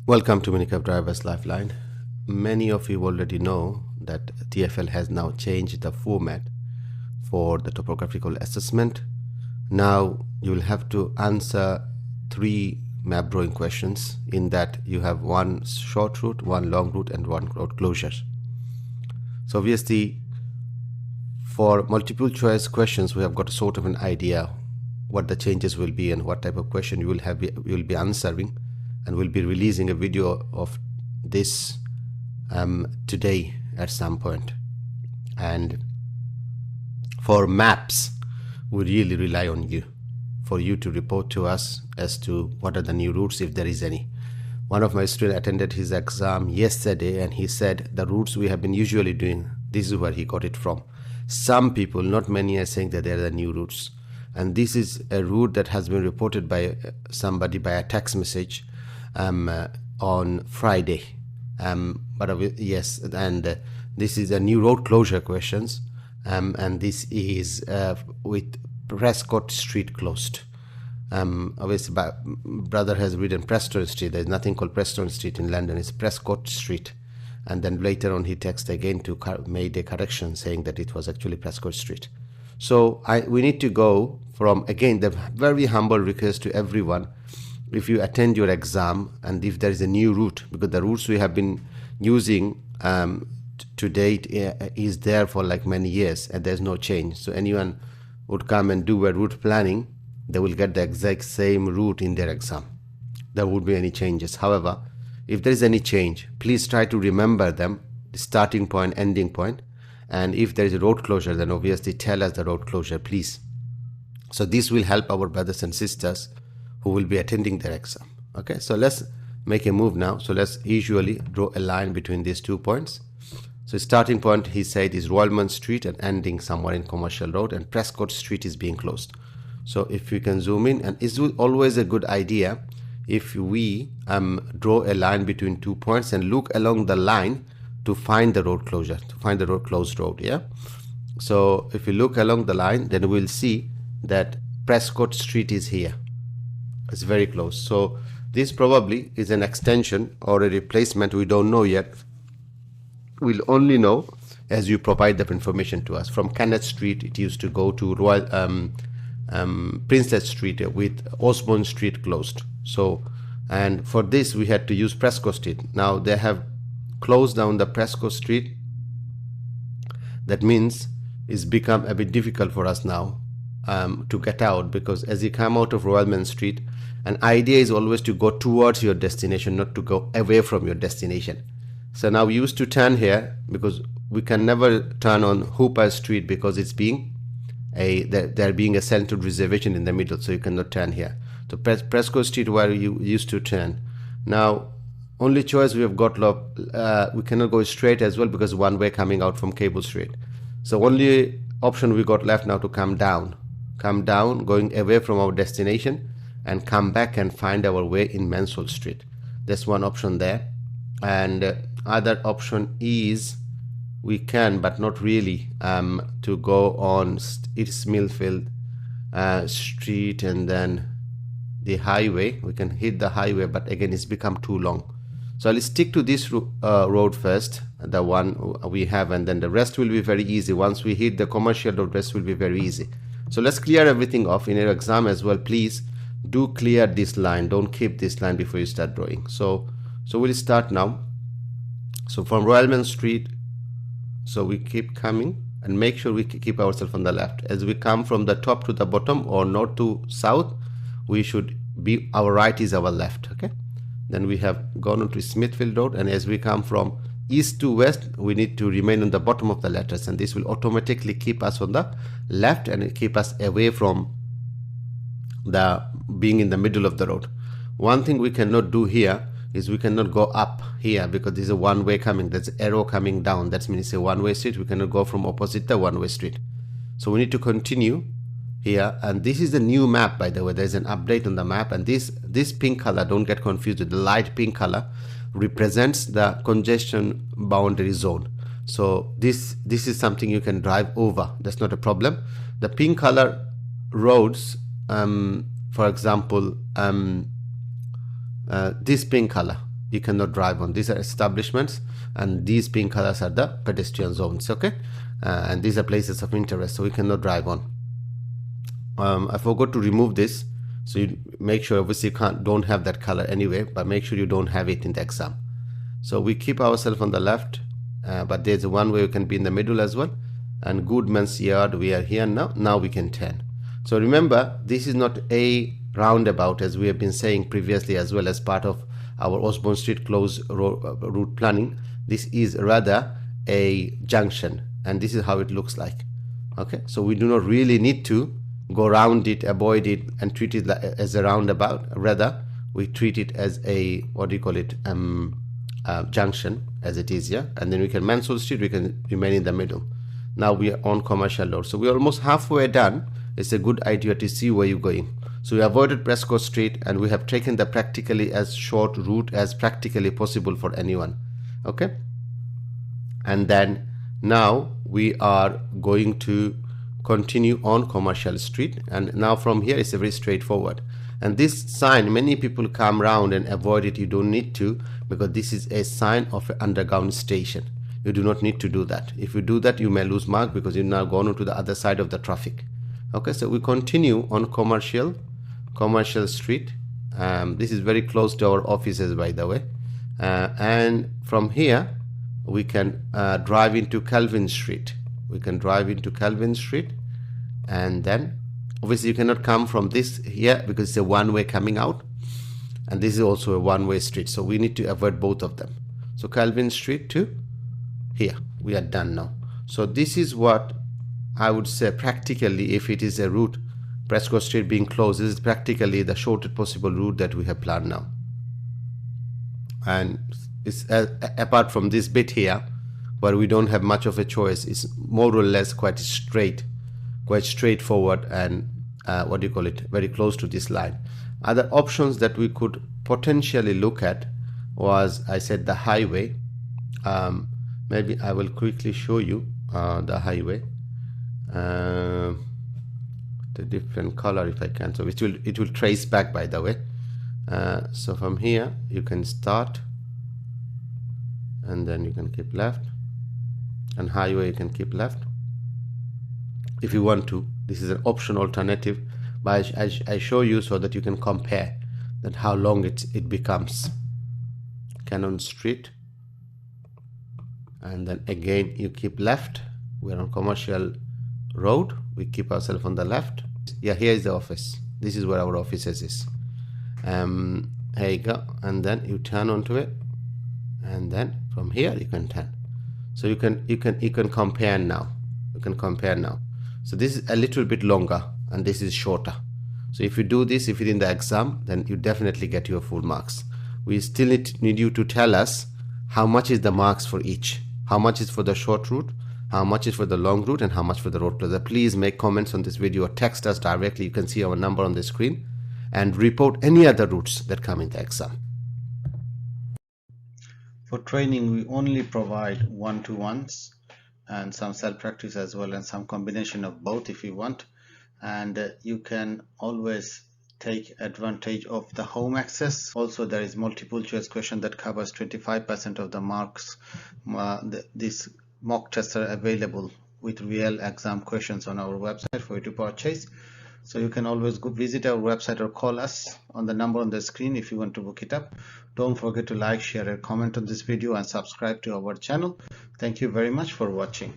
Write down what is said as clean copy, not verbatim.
Welcome to Minicab Drivers Lifeline. Many of you already know that TfL has now changed the format for the topographical assessment. Now you will have to answer 3 map drawing questions, in that you have one short route, one long route and one road closure. So obviously for multiple choice questions we have got a sort of an idea what the changes will be and what type of question you will be answering, and we'll be releasing a video of this today at some point. And for maps, we really rely on you, for you to report to us as to what are the new routes, if there is any. One of my students attended his exam yesterday and he said the routes we have been usually doing, this is where he got it from. Some people, not many, are saying that they are the new routes, and this is a route that has been reported by somebody by a text message on Friday. Yes, and this is a new road closure questions, and this is with Prescot Street Closed. Obviously, brother has written Preston Street. There's nothing called Preston Street in London. It's Prescot Street. And then later on he texted again to made a correction saying that it was actually Prescot Street. So we need to go from, again, the very humble request to everyone, if you attend your exam and if there is a new route, because the routes we have been using to date is there for like many years and there's no change. So anyone would come and do a route planning, they will get the exact same route in their exam. There would be any changes. However, if there is any change, please try to remember them, the starting point, ending point. And if there is a road closure, then obviously tell us the road closure, please. So this will help our brothers and sisters who will be attending their exam. Okay, so let's make a move now. So let's usually draw a line between these 2 points. So starting point, he said, is Royalman Street and ending somewhere in Commercial Road, and Prescot Street is being closed. So if you can zoom in, and it's always a good idea if we draw a line between 2 points and look along the line to find the road closure, to find the road closed road. Yeah. So if you look along the line, then we'll see that Prescot Street is here. It's very close. So this probably is an extension or a replacement. We don't know yet. We'll only know as you provide that information to us. From Kenneth Street, it used to go to Princess Street with Osborne Street closed. So, and for this we had to use Prescot Street. Now they have closed down the Prescot Street. That means it's become a bit difficult for us now to get out, because as you come out of Royalman Street, an idea is always to go towards your destination, not to go away from your destination. So now we used to turn here, because we can never turn on Hooper Street because it's being there being a centered reservation in the middle, so you cannot turn here. So Prescot Street where you used to turn. Now only choice we have got, we cannot go straight as well because one way coming out from Cable Street. So only option we got left now to come down, going away from our destination and come back and find our way in Mansell Street. That's one option there. And other option is we can, but not really, to go on East Millfield Street and then the highway. We can hit the highway, but again it's become too long. So I'll stick to this road first, the one we have, and then the rest will be very easy. Once we hit the commercial road, rest will be very easy. So let's clear everything off in your exam as well. Please do clear this line. Don't keep this line before you start drawing. So we'll start now. So from Royalman Street, so we keep coming and make sure we keep ourselves on the left. As we come from the top to the bottom or north to south, we should be, our right is our left. Okay. Then we have gone on to Smithfield Road, and as we come from east to west, we need to remain on the bottom of the letters, and this will automatically keep us on the left and keep us away from the being in the middle of the road. One thing we cannot do here is we cannot go up here because this is a one-way coming. There's an arrow coming down. That means it's a one-way street. We cannot go from opposite the one-way street. So we need to continue here, and this is the new map, by the way. There's an update on the map, and this pink color, don't get confused with the light pink color, represents the congestion boundary zone. So this is something you can drive over. That's not a problem. The pink color roads, for example, this pink color, you cannot drive on. These are establishments, and these pink colors are the pedestrian zones. Okay, and these are places of interest, so we cannot drive on. I forgot to remove this, so you make sure, obviously you don't have that color anyway, but make sure you don't have it in the exam. So we keep ourselves on the left, but there's one way we can be in the middle as well. And Goodman's Yard, we are here now we can turn. So remember, this is not a roundabout, as we have been saying previously as well, as part of our Osborne Street Closed route planning. This is rather a junction, and this is how it looks like. Okay, so we do not really need to go around it, avoid it, and treat it as a roundabout. Rather, we treat it as a, what do you call it, junction, as it is. Yeah, and then we can Mansell Street, we can remain in the middle. Now we are on commercial road, so we are almost halfway done. It's a good idea to see where you're going. So we avoided Prescot Street, and we have taken the practically as short route as practically possible for anyone. Okay, and then now we are going to continue on commercial street, and now from here it's very straightforward. And this sign, many people come round and avoid it. You don't need to, because this is a sign of an underground station. You do not need to do that. If you do that, you may lose mark, because you've now gone on to the other side of the traffic. Okay, so we continue on commercial street. This is very close to our offices, by the way, and from here we can drive into Calvin Street. We can drive into Calvin Street, and then obviously you cannot come from this here, because it's a one-way coming out, and this is also a one-way street, so we need to avoid both of them. So Calvin Street to here, we are done now. So this is what I would say practically, if it is a route, Prescot Street being closed, this is practically the shortest possible route that we have planned now. And it's apart from this bit here, where we don't have much of a choice, it's more or less quite straightforward, and what do you call it, very close to this line. Other options that we could potentially look at was, I said, the highway. Maybe I will quickly show you the highway, the different color if I can. So it will trace back, by the way. So from here you can start, and then you can keep left, and highway you can keep left if you want to. This is an option alternative, but I show you so that you can compare that how long it becomes. Cannon Street, and then again you keep left. We're on commercial road, we keep ourselves on the left. Yeah, here is the office. This is where our offices is. Here you go, and then you turn onto it, and then from here you can turn. So you can compare now. You can compare now. So this is a little bit longer, and this is shorter. So if you do this, if you're in the exam, then you definitely get your full marks. We still need you to tell us how much is the marks for each. How much is for the short route, how much is for the long route, and how much for the road closer. Please make comments on this video or text us directly. You can see our number on the screen, and report any other routes that come in the exam. For training, we only provide one-to-ones and some self-practice as well, and some combination of both if you want. And you can always take advantage of the home access. Also, there is multiple choice question that covers 25% of the marks. These mock tests are available with real exam questions on our website for you to purchase. So you can always go visit our website or call us on the number on the screen if you want to book it up. Don't forget to like, share, and comment on this video, and subscribe to our channel. Thank you very much for watching.